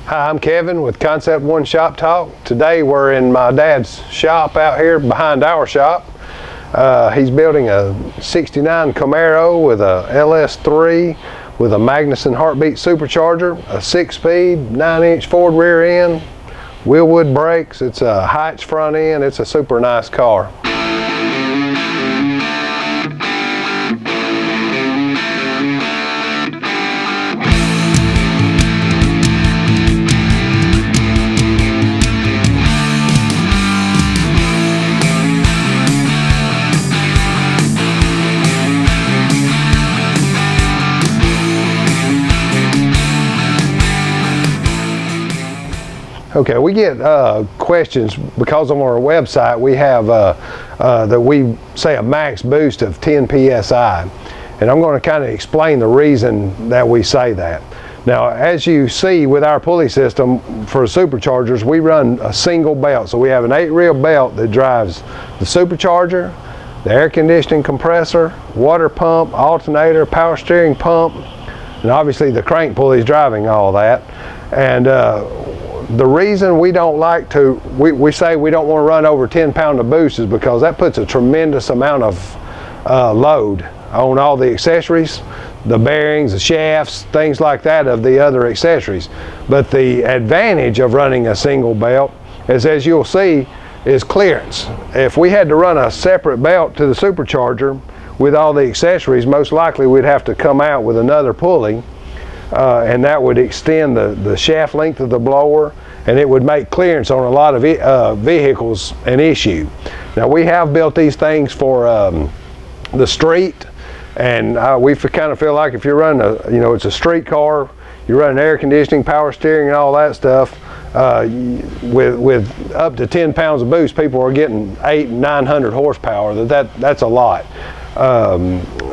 Hi, I'm Kevin with Concept One Shop Talk. Today we're in my dad's shop out here behind our shop. He's building a 69 Camaro with a LS3 with a Magnuson Heartbeat Supercharger, a 6-speed, 9-inch Ford rear end, wheelwood brakes. It's a Heights front end. It's a super nice car. Okay, we get questions because on our website we have that we say a max boost of 10 psi, and I'm going to kind of explain the reason that we say that. Now, as you see with our pulley system for superchargers, we run a single belt, so we have an 8-reel belt that drives the supercharger, the air conditioning compressor, water pump, alternator, power steering pump, and obviously the crank pulley is driving all that. And the reason we don't like to, we say we don't want to run over 10 pound of boost is because that puts a tremendous amount of load on all the accessories, the bearings, the shafts, things like that of the other accessories. But the advantage of running a single belt is, as you'll see, is clearance. If we had to run a separate belt to the supercharger with all the accessories, most likely we'd have to come out with another pulley. And that would extend the shaft length of the blower, and it would make clearance on a lot of vehicles an issue. Now, we have built these things for the street, and we kind of feel like if you're running it's a street car, you're running air conditioning, power steering, and all that stuff, with up to 10 pounds of boost, people are getting 800 and 900 horsepower. That's a lot.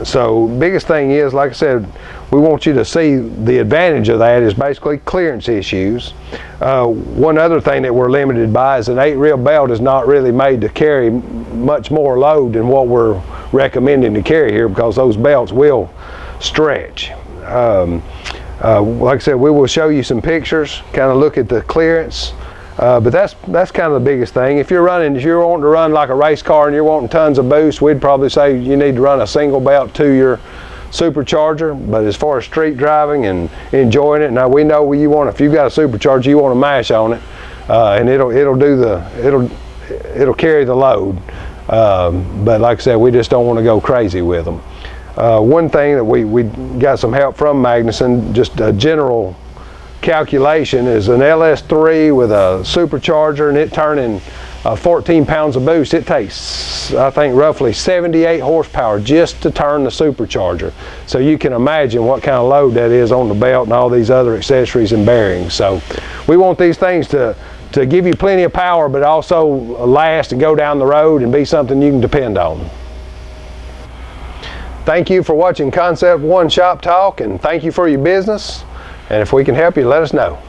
So biggest thing is, like I said, we want you to see the advantage of that is basically clearance issues. One other thing that we're limited by is an 8-reel belt is not really made to carry much more load than what we're recommending to carry here, because those belts will stretch. Like I said, we will show you some pictures, kind of look at the clearance. But that's kind of the biggest thing. If you're wanting to run like a race car and you're wanting tons of boost, we'd probably say you need to run a single belt to your supercharger. But as far as street driving and enjoying it, now we know if you've got a supercharger, you want to mash on it, and it'll carry the load. But like I said, we just don't want to go crazy with them. One thing that we got some help from Magnuson, just a general calculation, is an LS3 with a supercharger and it turning 14 pounds of boost. It takes, I think, roughly 78 horsepower just to turn the supercharger. So you can imagine what kind of load that is on the belt and all these other accessories and bearings. So we want these things to give you plenty of power, but also last and go down the road and be something you can depend on. Thank you for watching Concept One Shop Talk, and thank you for your business. And if we can help you, let us know.